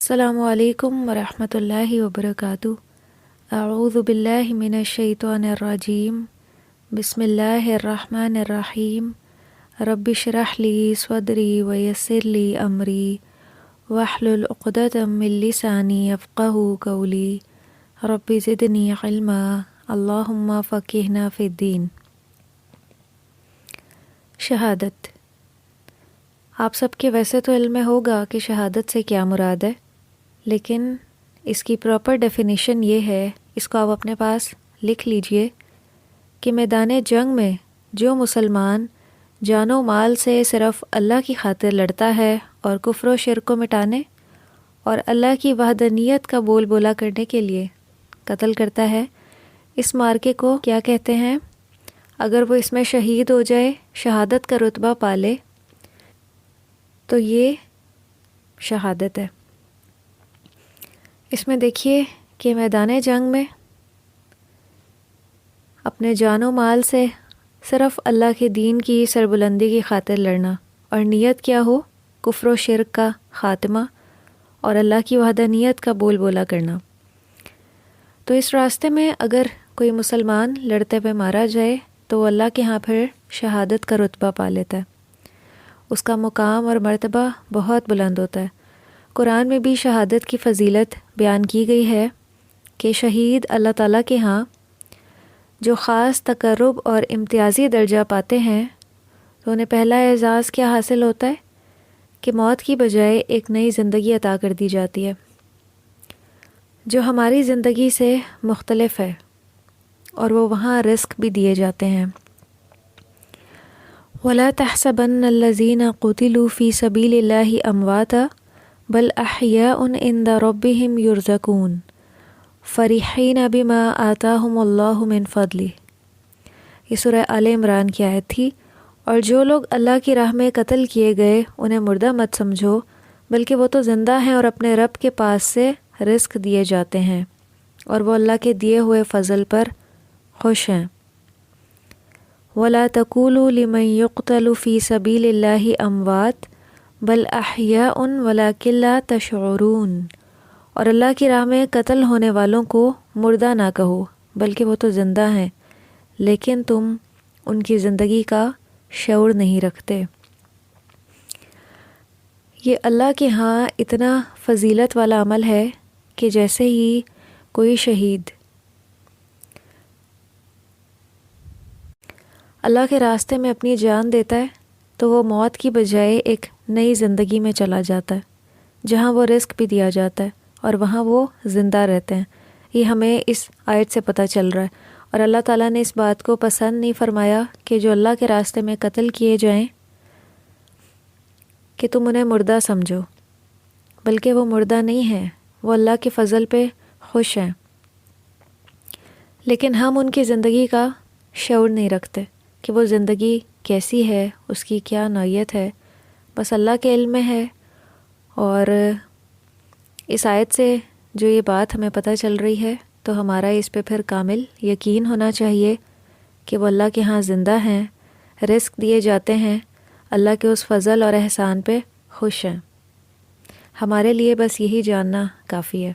السلام علیکم ورحمۃ اللہ وبرکاتہ۔ اعوذ باللہ من الشیطان الرجیم، بسم اللہ الرحمن الرحیم۔ رب اشرح لی صدری ویسر لی امری واحلل عقدۃ من لسانی یفقہوا قولی رب زدنی علما اللہم فقہنا فی الدین۔ شہادت۔ آپ سب کے ویسے تو علم میں ہوگا کہ شہادت سے کیا مراد ہے، لیکن اس کی پراپر ڈیفینیشن یہ ہے، اس کو آپ اپنے پاس لکھ لیجئے کہ میدان جنگ میں جو مسلمان جان و مال سے صرف اللہ کی خاطر لڑتا ہے اور کفر و شرک کو مٹانے اور اللہ کی وحدانیت کا بول بولا کرنے کے لیے قتل کرتا ہے، اس مارکے کو کیا کہتے ہیں؟ اگر وہ اس میں شہید ہو جائے، شہادت کا رتبہ پالے، تو یہ شہادت ہے۔ اس میں دیکھیے کہ میدان جنگ میں اپنے جان و مال سے صرف اللہ کے دین کی سربلندی کی خاطر لڑنا، اور نیت کیا ہو؟ کفر و شرک کا خاتمہ اور اللہ کی وحدانیت کا بول بولا کرنا۔ تو اس راستے میں اگر کوئی مسلمان لڑتے ہوئے مارا جائے تو وہ اللہ کے ہاں پھر شہادت کا رتبہ پا لیتا ہے، اس کا مقام اور مرتبہ بہت بلند ہوتا ہے۔ قرآن میں بھی شہادت کی فضیلت بیان کی گئی ہے کہ شہید اللہ تعالیٰ کے ہاں جو خاص تقرب اور امتیازی درجہ پاتے ہیں تو انہیں پہلا اعزاز کیا حاصل ہوتا ہے کہ موت کی بجائے ایک نئی زندگی عطا کر دی جاتی ہے جو ہماری زندگی سے مختلف ہے، اور وہ وہاں رزق بھی دیے جاتے ہیں۔ وَلَا تَحْسَبَنَّ الَّذِينَ قُتِلُوا فِي سَبِيلِ اللَّهِ أَمْوَاتًا بل احیاء عند ربهم یرزقون فرحین بما آتاہم اللہ من فضلہ۔ یہ سورہ آل عمران کی آیت تھی۔ اور جو لوگ اللہ کی راہ میں قتل کیے گئے انہیں مردہ مت سمجھو، بلکہ وہ تو زندہ ہیں اور اپنے رب کے پاس سے رزق دیے جاتے ہیں، اور وہ اللہ کے دیے ہوئے فضل پر خوش ہیں۔ وَلَا تَقُولُوا لِمَن يُقْتَلُ فِي سَبِيلِ اللَّهِ أَمْوَاتٌ بل احیاء ولکن لا تشعرون۔ اور اللہ کی راہ میں قتل ہونے والوں کو مردہ نہ کہو، بلکہ وہ تو زندہ ہیں، لیکن تم ان کی زندگی کا شعور نہیں رکھتے۔ یہ اللہ کے ہاں اتنا فضیلت والا عمل ہے کہ جیسے ہی کوئی شہید اللہ کے راستے میں اپنی جان دیتا ہے تو وہ موت کی بجائے ایک نئی زندگی میں چلا جاتا ہے جہاں وہ رزق بھی دیا جاتا ہے اور وہاں وہ زندہ رہتے ہیں۔ یہ ہمیں اس آیت سے پتہ چل رہا ہے، اور اللہ تعالیٰ نے اس بات کو پسند نہیں فرمایا کہ جو اللہ کے راستے میں قتل کیے جائیں کہ تم انہیں مردہ سمجھو، بلکہ وہ مردہ نہیں ہیں، وہ اللہ کے فضل پہ خوش ہیں، لیکن ہم ان کی زندگی کا شعور نہیں رکھتے کہ وہ زندگی کیسی ہے، اس کی کیا نوعیت ہے، بس اللہ کے علم میں ہے۔ اور اس آیت سے جو یہ بات ہمیں پتہ چل رہی ہے تو ہمارا اس پہ پھر کامل یقین ہونا چاہیے کہ وہ اللہ کے ہاں زندہ ہیں، رزق دیے جاتے ہیں، اللہ کے اس فضل اور احسان پہ خوش ہیں۔ ہمارے لیے بس یہی جاننا کافی ہے۔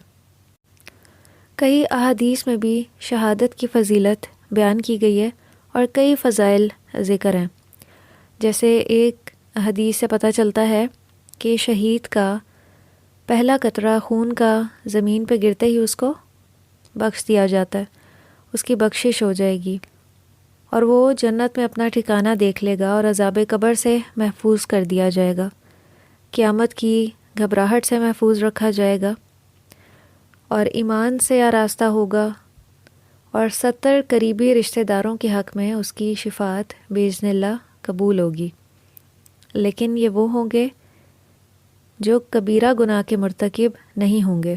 کئی احادیث میں بھی شہادت کی فضیلت بیان کی گئی ہے اور کئی فضائل ذکر ہیں۔ جیسے ایک حدیث سے پتہ چلتا ہے کہ شہید کا پہلا قطرہ خون کا زمین پہ گرتے ہی اس کو بخش دیا جاتا ہے، اس کی بخشش ہو جائے گی، اور وہ جنت میں اپنا ٹھکانہ دیکھ لے گا اور عذاب قبر سے محفوظ کر دیا جائے گا، قیامت کی گھبراہٹ سے محفوظ رکھا جائے گا، اور ایمان سے آراستہ ہوگا، اور 70 قریبی رشتہ داروں کے حق میں اس کی شفاعت باذن اللہ قبول ہوگی۔ لیکن یہ وہ ہوں گے جو کبیرہ گناہ کے مرتکب نہیں ہوں گے۔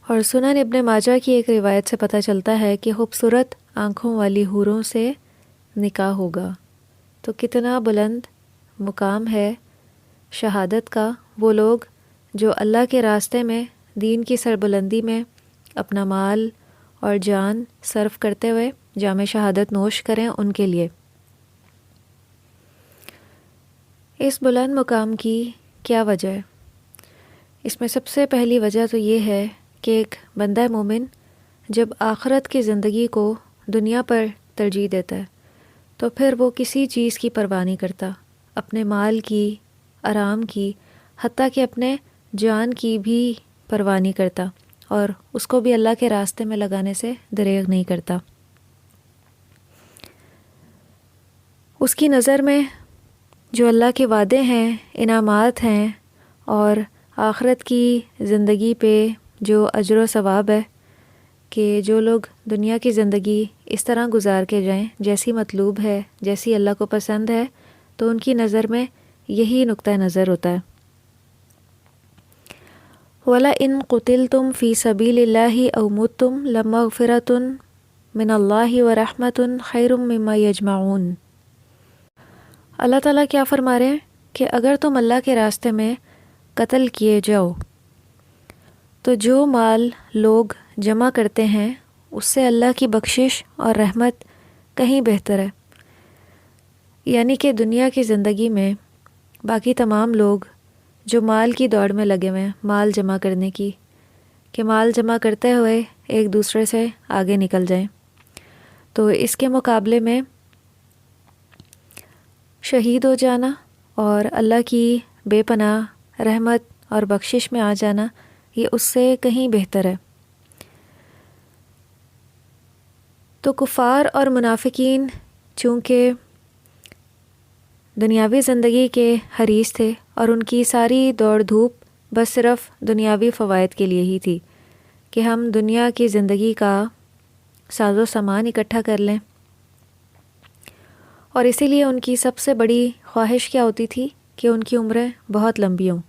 اور سنن ابن ماجہ کی ایک روایت سے پتہ چلتا ہے کہ خوبصورت آنکھوں والی حوروں سے نکاح ہوگا۔ تو کتنا بلند مقام ہے شہادت کا۔ وہ لوگ جو اللہ کے راستے میں دین کی سربلندی میں اپنا مال اور جان صرف کرتے ہوئے جام شہادت نوش کریں، ان کے لیے اس بلند مقام کی کیا وجہ ہے؟ اس میں سب سے پہلی وجہ تو یہ ہے کہ ایک بندہ مومن جب آخرت کی زندگی کو دنیا پر ترجیح دیتا ہے تو پھر وہ کسی چیز کی پرواہ نہیں کرتا، اپنے مال کی، آرام کی، حتیٰ کہ اپنے جان کی بھی پرواہ نہیں کرتا، اور اس کو بھی اللہ کے راستے میں لگانے سے دریغ نہیں کرتا۔ اس کی نظر میں جو اللہ کے وعدے ہیں، انعامات ہیں، اور آخرت کی زندگی پہ جو اجر و ثواب ہے کہ جو لوگ دنیا کی زندگی اس طرح گزار کے جائیں جیسی مطلوب ہے، جیسی اللہ کو پسند ہے، تو ان کی نظر میں یہی نقطہ نظر ہوتا ہے۔ وَلَئِن قُتِلْتُمْ فِي سَبِيلِ اللَّهِ أَوْ مُتْتُمْ لَمَغْفِرَةٌ مِّنَ اللَّهِ وَرَحْمَةٌ خَيْرٌ مِّمَّا يَجْمَعُونَ۔ اللہ تعالیٰ کیا فرما رہے ہیں کہ اگر تم اللہ کے راستے میں قتل کیے جاؤ تو جو مال لوگ جمع کرتے ہیں اس سے اللہ کی بخشش اور رحمت کہیں بہتر ہے۔ یعنی کہ دنیا کی زندگی میں باقی تمام لوگ جو مال کی دوڑ میں لگے ہوئے ہیں، مال جمع کرنے کی، کہ مال جمع کرتے ہوئے ایک دوسرے سے آگے نکل جائیں، تو اس کے مقابلے میں شہید ہو جانا اور اللہ کی بے پناہ رحمت اور بخشش میں آ جانا، یہ اس سے کہیں بہتر ہے۔ تو کفار اور منافقین چونکہ دنیاوی زندگی کے حریص تھے اور ان کی ساری دوڑ دھوپ بس صرف دنیاوی فوائد کے لیے ہی تھی کہ ہم دنیا کی زندگی کا ساز و سامان اکٹھا کر لیں، اور اسی لیے ان کی سب سے بڑی خواہش کیا ہوتی تھی کہ ان کی عمریں بہت لمبی ہوں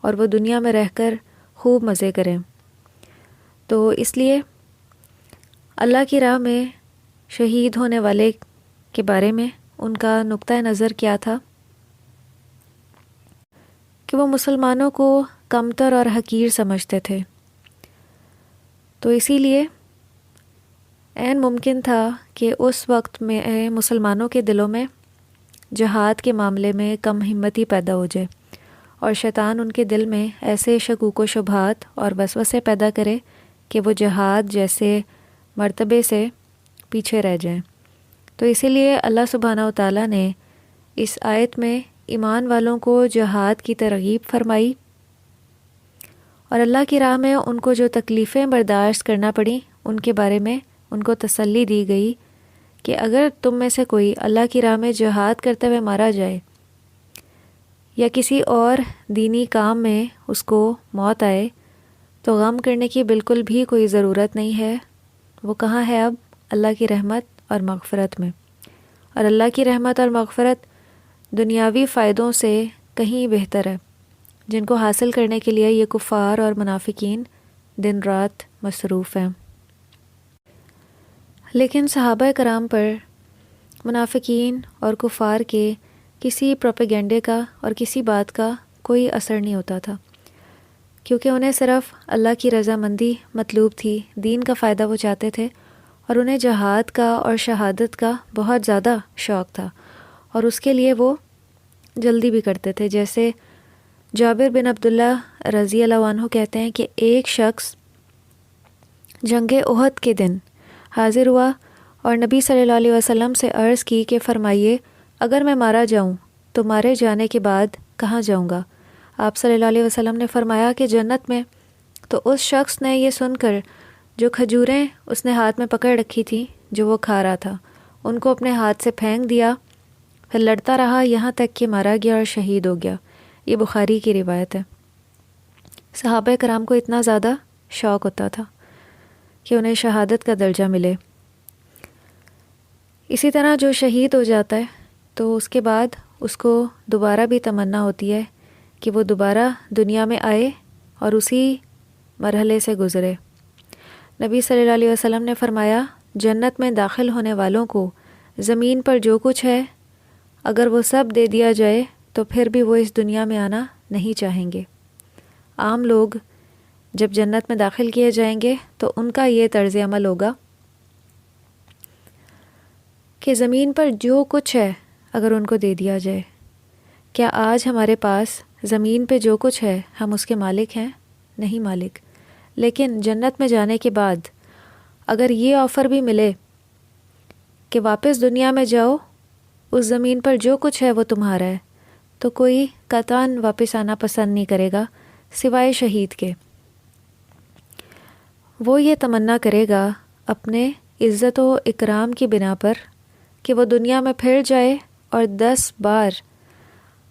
اور وہ دنیا میں رہ کر خوب مزے کریں۔ تو اس لیے اللہ کی راہ میں شہید ہونے والے کے بارے میں ان کا نقطہ نظر کیا تھا کہ وہ مسلمانوں کو کمتر اور حقیر سمجھتے تھے۔ تو اسی لیے عین ممکن تھا کہ اس وقت میں مسلمانوں کے دلوں میں جہاد کے معاملے میں کم ہمتی پیدا ہو جائے، اور شیطان ان کے دل میں ایسے شکوک و شبہات اور وسوسے پیدا کرے کہ وہ جہاد جیسے مرتبے سے پیچھے رہ جائیں۔ تو اسی لیے اللہ سبحانہ و تعالیٰ نے اس آیت میں ایمان والوں کو جہاد کی ترغیب فرمائی، اور اللہ کی راہ میں ان کو جو تکلیفیں برداشت کرنا پڑیں ان کے بارے میں ان کو تسلی دی گئی کہ اگر تم میں سے کوئی اللہ کی راہ میں جہاد کرتے ہوئے مارا جائے یا کسی اور دینی کام میں اس کو موت آئے تو غم کرنے کی بالکل بھی کوئی ضرورت نہیں ہے۔ وہ کہاں ہے اب؟ اللہ کی رحمت اور مغفرت میں، اور اللہ کی رحمت اور مغفرت دنیاوی فائدوں سے کہیں بہتر ہے جن کو حاصل کرنے کے لیے یہ کفار اور منافقین دن رات مصروف ہیں۔ لیکن صحابہ کرام پر منافقین اور کفار کے کسی پروپیگنڈے کا اور کسی بات کا کوئی اثر نہیں ہوتا تھا، کیونکہ انہیں صرف اللہ کی رضامندی مطلوب تھی، دین کا فائدہ وہ چاہتے تھے، اور انہیں جہاد کا اور شہادت کا بہت زیادہ شوق تھا، اور اس کے لیے وہ جلدی بھی کرتے تھے۔ جیسے جابر بن عبداللہ رضی اللہ عنہ کہتے ہیں کہ ایک شخص جنگ احد کے دن حاضر ہوا اور نبی صلی اللہ علیہ وسلم سے عرض کی کہ فرمائیے اگر میں مارا جاؤں تو مارے جانے کے بعد کہاں جاؤں گا؟ آپ صلی اللہ علیہ وسلم نے فرمایا کہ جنت میں۔ تو اس شخص نے یہ سن کر جو کھجوریں اس نے ہاتھ میں پکڑ رکھی تھیں جو وہ کھا رہا تھا ان کو اپنے ہاتھ سے پھینک دیا، پھر لڑتا رہا یہاں تک کہ مارا گیا اور شہید ہو گیا۔ یہ بخاری کی روایت ہے۔ صحابہ کرام کو اتنا زیادہ شوق ہوتا تھا کہ انہیں شہادت کا درجہ ملے۔ اسی طرح جو شہید ہو جاتا ہے تو اس کے بعد اس کو دوبارہ بھی تمنا ہوتی ہے کہ وہ دوبارہ دنیا میں آئے اور اسی مرحلے سے گزرے۔ نبی صلی اللہ علیہ وسلم نے فرمایا جنت میں داخل ہونے والوں کو زمین پر جو کچھ ہے اگر وہ سب دے دیا جائے تو پھر بھی وہ اس دنیا میں آنا نہیں چاہیں گے۔ عام لوگ جب جنت میں داخل کیے جائیں گے تو ان کا یہ طرز عمل ہوگا کہ زمین پر جو کچھ ہے اگر ان کو دے دیا جائے، کیا آج ہمارے پاس زمین پہ جو کچھ ہے ہم اس کے مالک ہیں؟ نہیں مالک، لیکن جنت میں جانے کے بعد اگر یہ آفر بھی ملے کہ واپس دنیا میں جاؤ، اس زمین پر جو کچھ ہے وہ تمہارا ہے، تو کوئی قطعاً واپس آنا پسند نہیں کرے گا سوائے شہید کے۔ وہ یہ تمنا کرے گا اپنے عزت و اکرام کی بنا پر کہ وہ دنیا میں پھر جائے اور 10 بار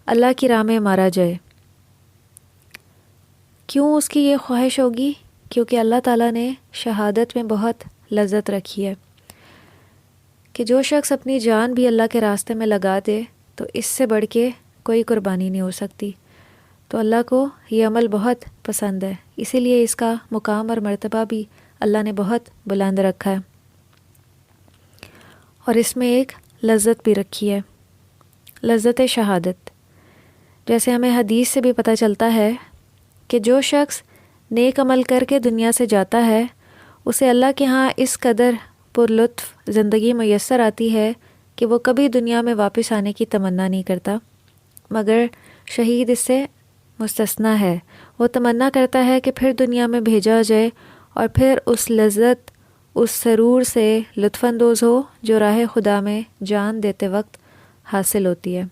اللہ کی راہ میں مارا جائے۔ کیوں اس کی یہ خواہش ہوگی؟ کیونکہ اللہ تعالیٰ نے شہادت میں بہت لذت رکھی ہے کہ جو شخص اپنی جان بھی اللہ کے راستے میں لگا دے تو اس سے بڑھ کے کوئی قربانی نہیں ہو سکتی۔ تو اللہ کو یہ عمل بہت پسند ہے، اسی لیے اس کا مقام اور مرتبہ بھی اللہ نے بہت بلند رکھا ہے، اور اس میں ایک لذت بھی رکھی ہے، لذت شہادت۔ جیسے ہمیں حدیث سے بھی پتہ چلتا ہے کہ جو شخص نیک عمل کر کے دنیا سے جاتا ہے اسے اللہ کے ہاں اس قدر پر لطف زندگی میسر آتی ہے کہ وہ کبھی دنیا میں واپس آنے کی تمنا نہیں کرتا، مگر شہید اس سے مستثنیٰ ہے۔ وہ تمنا کرتا ہے کہ پھر دنیا میں بھیجا جائے اور پھر اس لذت، اس سرور سے لطف اندوز ہو جو راہ خدا میں جان دیتے وقت حاصل ہوتی ہے۔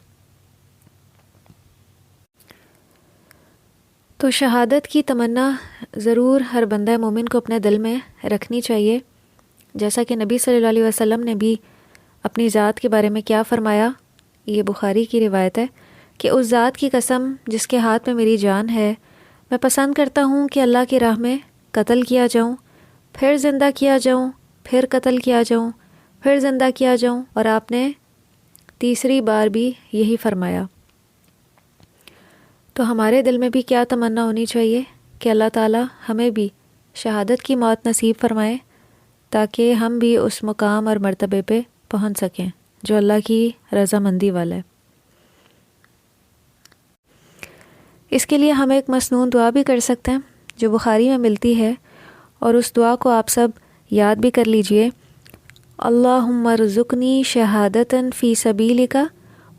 تو شہادت کی تمنا ضرور ہر بندہ مومن کو اپنے دل میں رکھنی چاہیے، جیسا کہ نبی صلی اللہ علیہ وسلم نے بھی اپنی ذات کے بارے میں کیا فرمایا۔ یہ بخاری کی روایت ہے کہ اس ذات کی قسم جس کے ہاتھ میں میری جان ہے، میں پسند کرتا ہوں کہ اللہ کی راہ میں قتل کیا جاؤں، پھر زندہ کیا جاؤں، پھر قتل کیا جاؤں، پھر زندہ کیا جاؤں، اور آپ نے تیسری بار بھی یہی فرمایا۔ تو ہمارے دل میں بھی کیا تمنا ہونی چاہیے کہ اللہ تعالیٰ ہمیں بھی شہادت کی موت نصیب فرمائے تاکہ ہم بھی اس مقام اور مرتبے پہ پہنچ سکیں جو اللہ کی رضامندی والا ہے۔ اس کے لیے ہم ایک مسنون دعا بھی کر سکتے ہیں جو بخاری میں ملتی ہے، اور اس دعا کو آپ سب یاد بھی کر لیجئے۔ اللہم ارزقنی شہادتاً فی سبیلک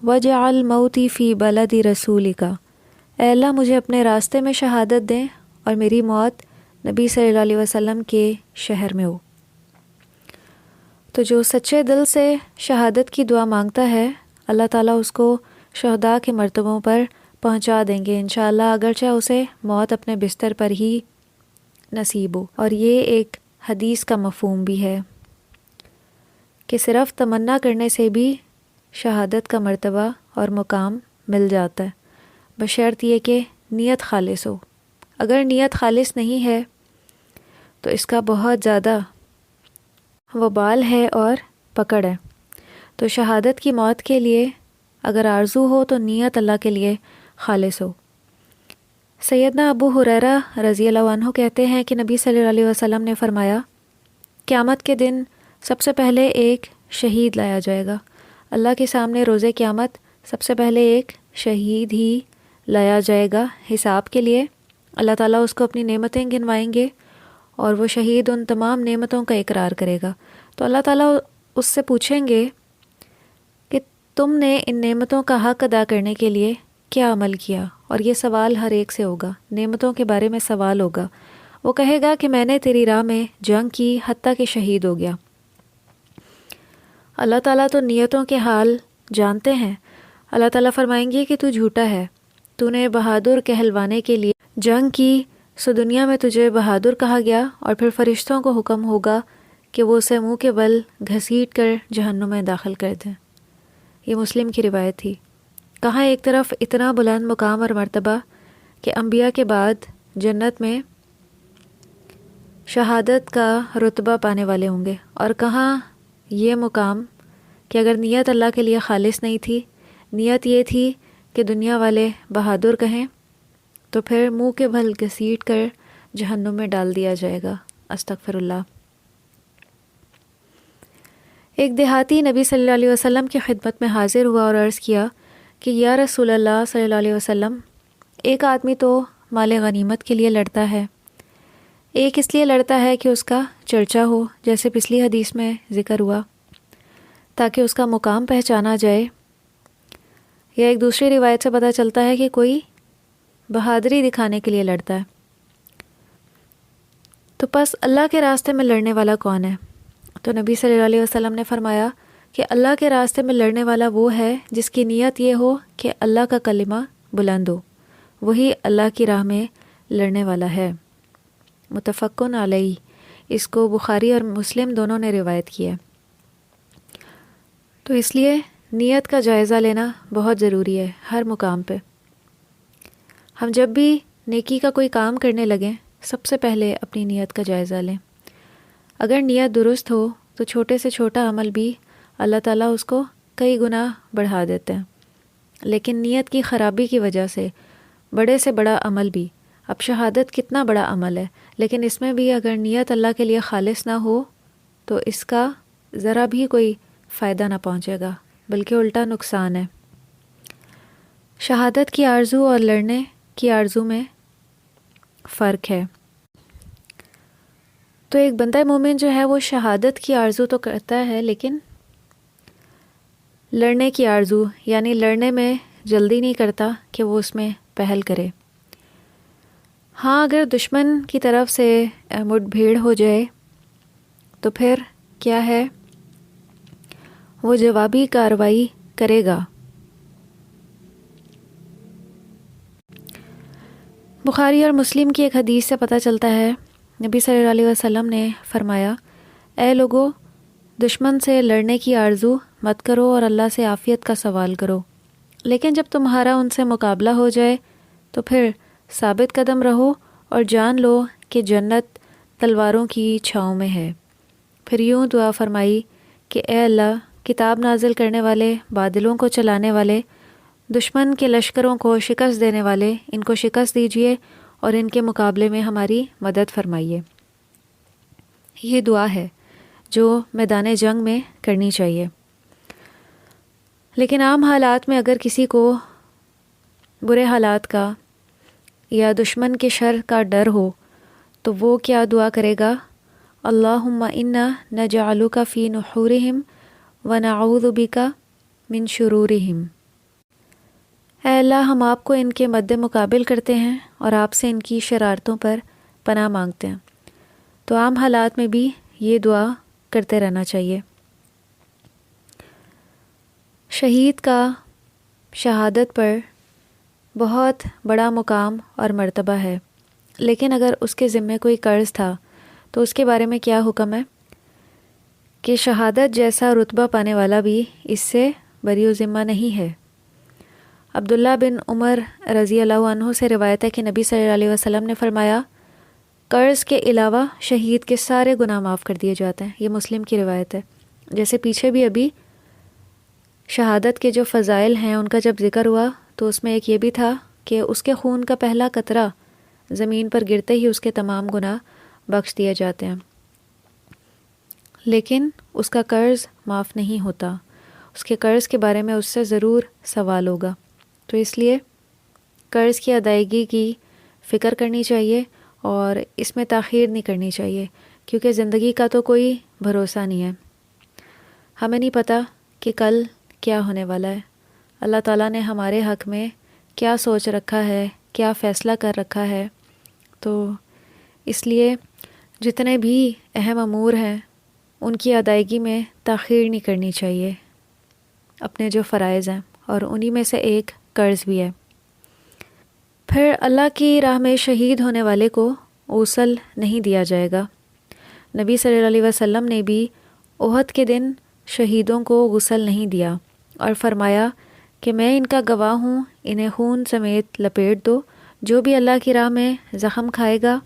واجعل موتی فی بلد رسولک۔ اے اللہ مجھے اپنے راستے میں شہادت دیں اور میری موت نبی صلی اللہ علیہ وسلم کے شہر میں ہو۔ تو جو سچے دل سے شہادت کی دعا مانگتا ہے اللہ تعالیٰ اس کو شہداء کے مرتبوں پر پہنچا دیں گے انشاءاللہ، اگرچہ اسے موت اپنے بستر پر ہی نصیب ہو۔ اور یہ ایک حدیث کا مفہوم بھی ہے کہ صرف تمنا کرنے سے بھی شہادت کا مرتبہ اور مقام مل جاتا ہے، بشرط یہ کہ نیت خالص ہو۔ اگر نیت خالص نہیں ہے تو اس کا بہت زیادہ وبال ہے اور پکڑ ہے۔ تو شہادت کی موت کے لیے اگر آرزو ہو تو نیت اللہ کے لیے خالص ہو۔ سیدنا ابو ہریرہ رضی اللہ عنہ کہتے ہیں کہ نبی صلی اللہ علیہ وسلم نے فرمایا، قیامت کے دن سب سے پہلے ایک شہید لایا جائے گا۔ اللہ کے سامنے روز قیامت سب سے پہلے ایک شہید ہی لایا جائے گا حساب کے لیے۔ اللہ تعالیٰ اس کو اپنی نعمتیں گنوائیں گے اور وہ شہید ان تمام نعمتوں کا اقرار کرے گا۔ تو اللہ تعالیٰ اس سے پوچھیں گے کہ تم نے ان نعمتوں کا حق ادا کرنے کے لیے کیا عمل کیا، اور یہ سوال ہر ایک سے ہوگا، نعمتوں کے بارے میں سوال ہوگا۔ وہ کہے گا کہ میں نے تیری راہ میں جنگ کی حتیٰ کہ شہید ہو گیا۔ اللہ تعالیٰ تو نیتوں کے حال جانتے ہیں۔ اللہ تعالیٰ فرمائیں گے کہ تو جھوٹا ہے، تو نے بہادر کہلوانے کے لیے جنگ کی، سو دنیا میں تجھے بہادر کہا گیا، اور پھر فرشتوں کو حکم ہوگا کہ وہ اسے منہ کے بل گھسیٹ کر جہنم میں داخل کر دیں۔ یہ مسلم کی روایت تھی۔ کہاں ایک طرف اتنا بلند مقام اور مرتبہ کہ انبیاء کے بعد جنت میں شہادت کا رتبہ پانے والے ہوں گے، اور کہاں یہ مقام کہ اگر نیت اللہ کے لیے خالص نہیں تھی، نیت یہ تھی کہ دنیا والے بہادر کہیں، تو پھر منہ کے بھل گھسیٹ کر جہنم میں ڈال دیا جائے گا۔ استغفر اللہ۔ ایک دیہاتی نبی صلی اللہ علیہ وسلم کی خدمت میں حاضر ہوا اور عرض کیا کہ یا رسول اللہ صلی اللہ علیہ وسلم، ایک آدمی تو مال غنیمت کے لیے لڑتا ہے، ایک اس لیے لڑتا ہے کہ اس کا چرچا ہو، جیسے پچھلی حدیث میں ذکر ہوا، تاکہ اس کا مقام پہچانا جائے، یا ایک دوسری روایت سے پتہ چلتا ہے کہ کوئی بہادری دکھانے کے لیے لڑتا ہے۔ تو پس اللہ کے راستے میں لڑنے والا کون ہے؟ تو نبی صلی اللہ علیہ وسلم نے فرمایا کہ اللہ کے راستے میں لڑنے والا وہ ہے جس کی نیت یہ ہو کہ اللہ کا کلمہ بلند ہو، وہی اللہ کی راہ میں لڑنے والا ہے۔ متفقن علیہ، اس کو بخاری اور مسلم دونوں نے روایت کیا ہے۔ تو اس لیے نیت کا جائزہ لینا بہت ضروری ہے ہر مقام پہ۔ ہم جب بھی نیکی کا کوئی کام کرنے لگیں، سب سے پہلے اپنی نیت کا جائزہ لیں۔ اگر نیت درست ہو تو چھوٹے سے چھوٹا عمل بھی اللہ تعالیٰ اس کو کئی گنا بڑھا دیتے ہیں، لیکن نیت کی خرابی کی وجہ سے بڑے سے بڑا عمل بھی، اب شہادت کتنا بڑا عمل ہے، لیکن اس میں بھی اگر نیت اللہ کے لیے خالص نہ ہو تو اس کا ذرا بھی کوئی فائدہ نہ پہنچے گا، بلکہ الٹا نقصان ہے۔ شہادت کی آرزو اور لڑنے کی آرزو میں فرق ہے۔ تو ایک بندہ مومن جو ہے وہ شہادت کی آرزو تو کرتا ہے، لیکن لڑنے کی آرزو یعنی لڑنے میں جلدی نہیں کرتا کہ وہ اس میں پہل کرے۔ ہاں، اگر دشمن کی طرف سے مٹ بھیڑ ہو جائے تو پھر کیا ہے، وہ جوابی کارروائی کرے گا۔ بخاری اور مسلم کی ایک حدیث سے پتہ چلتا ہے، نبی صلی اللہ علیہ وسلم نے فرمایا، اے لوگو، دشمن سے لڑنے کی آرزو مت کرو اور اللہ سے عافیت کا سوال کرو، لیکن جب تمہارا ان سے مقابلہ ہو جائے تو پھر ثابت قدم رہو اور جان لو کہ جنت تلواروں کی چھاؤں میں ہے۔ پھر یوں دعا فرمائی کہ اے اللہ، کتاب نازل کرنے والے، بادلوں کو چلانے والے، دشمن کے لشکروں کو شکست دینے والے، ان کو شکست دیجیے اور ان کے مقابلے میں ہماری مدد فرمائیے۔ یہ دعا ہے جو میدان جنگ میں کرنی چاہیے۔ لیکن عام حالات میں اگر کسی کو برے حالات کا یا دشمن کے شر کا ڈر ہو تو وہ کیا دعا کرے گا؟ اللہم انا نجعلک فی نحورہم ونعوذ بک من شرورہم۔ اے اللہ، ہم آپ کو ان کے مد مقابل کرتے ہیں اور آپ سے ان کی شرارتوں پر پناہ مانگتے ہیں۔ تو عام حالات میں بھی یہ دعا کرتے رہنا چاہیے۔ شہید کا شہادت پر بہت بڑا مقام اور مرتبہ ہے، لیکن اگر اس کے ذمے کوئی قرض تھا تو اس کے بارے میں کیا حکم ہے کہ شہادت جیسا رتبہ پانے والا بھی اس سے بری و ذمہ نہیں ہے۔ عبداللہ بن عمر رضی اللہ عنہ سے روایت ہے کہ نبی صلی اللہ علیہ وسلم نے فرمایا، قرض کے علاوہ شہید کے سارے گناہ معاف کر دیے جاتے ہیں۔ یہ مسلم کی روایت ہے۔ جیسے پیچھے بھی ابھی شہادت کے جو فضائل ہیں ان کا جب ذکر ہوا تو اس میں ایک یہ بھی تھا کہ اس کے خون کا پہلا قطرہ زمین پر گرتے ہی اس کے تمام گناہ بخش دیے جاتے ہیں، لیکن اس کا قرض معاف نہیں ہوتا۔ اس کے قرض کے بارے میں اس سے ضرور سوال ہوگا۔ تو اس لیے قرض کی ادائیگی کی فکر کرنی چاہیے اور اس میں تاخیر نہیں کرنی چاہیے، کیونکہ زندگی کا تو کوئی بھروسہ نہیں ہے۔ ہمیں نہیں پتہ کہ کل کیا ہونے والا ہے، اللہ تعالیٰ نے ہمارے حق میں کیا سوچ رکھا ہے، کیا فیصلہ کر رکھا ہے۔ تو اس لیے جتنے بھی اہم امور ہیں ان کی ادائیگی میں تاخیر نہیں کرنی چاہیے، اپنے جو فرائض ہیں، اور انہی میں سے ایک قرض بھی ہے۔ پھر اللہ کی راہ میں شہید ہونے والے کو غسل نہیں دیا جائے گا۔ نبی صلی اللہ علیہ وسلم نے بھی احد کے دن شہیدوں کو غسل نہیں دیا اور فرمایا کہ میں ان کا گواہ ہوں، انہیں خون سمیت لپیٹ دو، جو بھی اللہ کی راہ میں زخم کھائے گا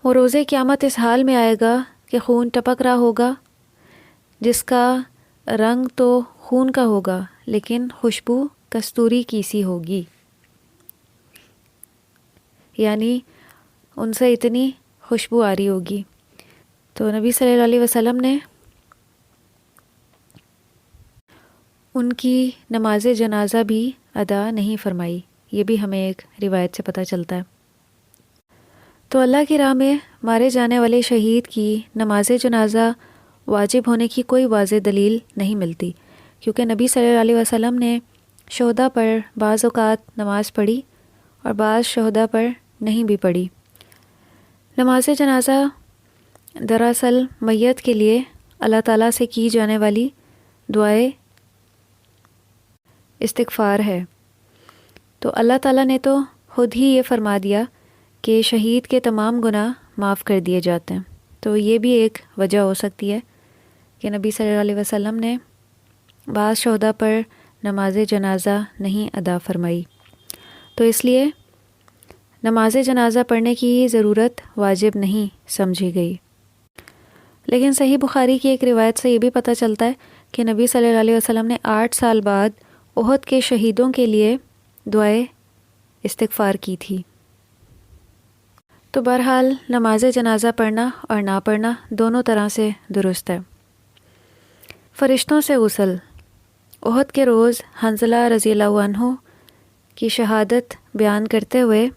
وہ روز قیامت اس حال میں آئے گا کہ خون ٹپک رہا ہوگا، جس کا رنگ تو خون کا ہوگا لیکن خوشبو کستوری کی سی ہوگی، یعنی ان سے اتنی خوشبو آ رہی ہوگی۔ تو نبی صلی اللہ علیہ وسلم نے ان کی نماز جنازہ بھی ادا نہیں فرمائی۔ یہ بھی ہمیں ایک روایت سے پتہ چلتا ہے۔ تو اللہ کی راہ میں مارے جانے والے شہید کی نماز جنازہ واجب ہونے کی کوئی واضح دلیل نہیں ملتی، کیونکہ نبی صلی اللہ علیہ وسلم نے شہداء پر بعض اوقات نماز پڑھی اور بعض شہداء پر نہیں بھی پڑھی۔ نماز جنازہ دراصل میت کے لیے اللہ تعالیٰ سے کی جانے والی دعائے استغفار ہے۔ تو اللہ تعالیٰ نے تو خود ہی یہ فرما دیا کہ شہید کے تمام گناہ معاف کر دیے جاتے ہیں، تو یہ بھی ایک وجہ ہو سکتی ہے کہ نبی صلی اللہ علیہ وسلم نے بعض شہداء پر نماز جنازہ نہیں ادا فرمائی، تو اس لیے نماز جنازہ پڑھنے کی ضرورت واجب نہیں سمجھی گئی۔ لیکن صحیح بخاری کی ایک روایت سے یہ بھی پتہ چلتا ہے کہ نبی صلی اللہ علیہ وسلم نے 8 سال بعد احد کے شہیدوں کے لیے دعائے استغفار کی تھی۔ تو بہرحال نماز جنازہ پڑھنا اور نہ پڑھنا دونوں طرح سے درست ہے۔ فرشتوں سے غسل۔ احد کے روز حنظلہ رضی اللہ عنہ کی شہادت بیان کرتے ہوئے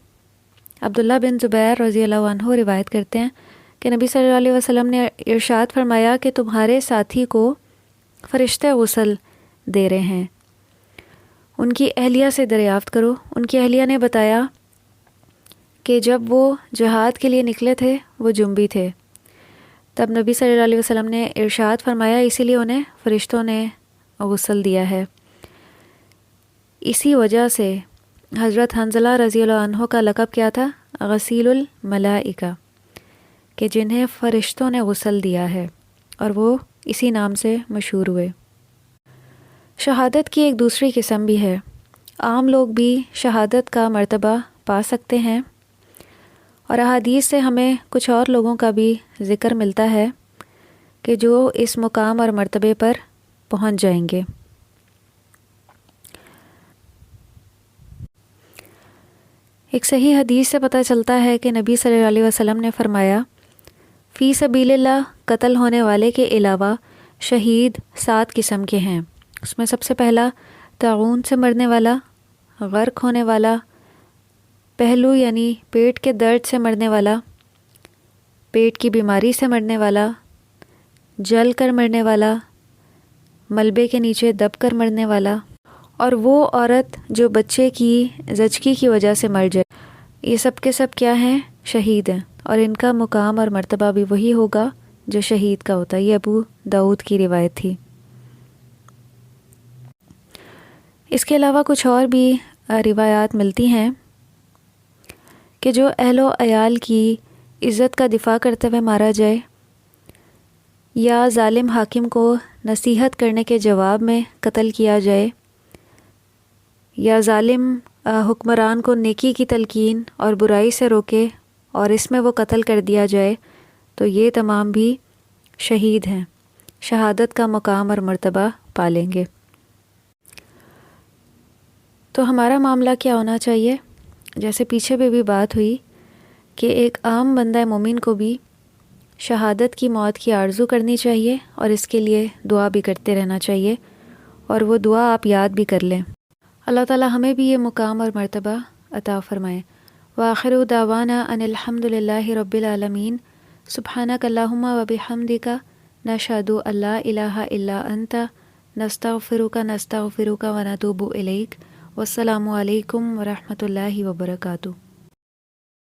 عبداللہ بن زبیر رضی اللہ عنہ روایت کرتے ہیں کہ نبی صلی اللہ علیہ وسلم نے ارشاد فرمایا کہ تمہارے ساتھی کو فرشتے غسل دے رہے ہیں، ان کی اہلیہ سے دریافت کرو۔ ان کی اہلیہ نے بتایا کہ جب وہ جہاد کے لیے نکلے تھے وہ جنبی تھے، تب نبی صلی اللہ علیہ وسلم نے ارشاد فرمایا اسی لیے انہیں فرشتوں نے غسل دیا ہے۔ اسی وجہ سے حضرت حنظلہ رضی اللہ عنہ کا لقب کیا تھا؟ غسیل الملائکہ، کہ جنہیں فرشتوں نے غسل دیا ہے، اور وہ اسی نام سے مشہور ہوئے۔ شہادت کی ایک دوسری قسم بھی ہے۔ عام لوگ بھی شہادت کا مرتبہ پا سکتے ہیں، اور احادیث سے ہمیں کچھ اور لوگوں کا بھی ذکر ملتا ہے کہ جو اس مقام اور مرتبے پر پہنچ جائیں گے۔ ایک صحیح حدیث سے پتہ چلتا ہے کہ نبی صلی اللہ علیہ وسلم نے فرمایا، فی سبیل اللہ قتل ہونے والے کے علاوہ شہید 7 قسم کے ہیں۔ اس میں سب سے پہلا طاعون سے مرنے والا، غرق ہونے والا، پہلو یعنی پیٹ کے درد سے مرنے والا، پیٹ کی بیماری سے مرنے والا، جل کر مرنے والا، ملبے کے نیچے دب کر مرنے والا، اور وہ عورت جو بچے کی زچگی کی وجہ سے مر جائے۔ یہ سب کے سب کیا ہیں؟ شہید ہیں، اور ان کا مقام اور مرتبہ بھی وہی ہوگا جو شہید کا ہوتا ہے۔ یہ ابو داؤد کی روایت تھی۔ اس کے علاوہ کچھ اور بھی روایات ملتی ہیں کہ جو اہل و عیال کی عزت کا دفاع کرتے ہوئے مارا جائے، یا ظالم حاکم کو نصیحت کرنے کے جواب میں قتل کیا جائے، یا ظالم حکمران کو نیکی کی تلقین اور برائی سے روکے اور اس میں وہ قتل کر دیا جائے، تو یہ تمام بھی شہید ہیں، شہادت کا مقام اور مرتبہ پالیں گے۔ تو ہمارا معاملہ کیا ہونا چاہیے؟ جیسے پیچھے بھی بات ہوئی کہ ایک عام بندہ مومن کو بھی شہادت کی موت کی آرزو کرنی چاہیے، اور اس کے لیے دعا بھی کرتے رہنا چاہیے، اور وہ دعا آپ یاد بھی کر لیں۔ اللہ تعالی ہمیں بھی یہ مقام اور مرتبہ عطا فرمائے۔ وآخر دعوانا ان الحمد للہ رب العالمین۔ سبحانک اللہم و بحمدک، نشہد ان لا الہ الا انت، نستغفرک و نتوب الیک۔ والسلام علیکم ورحمۃ اللہ وبرکاتہ۔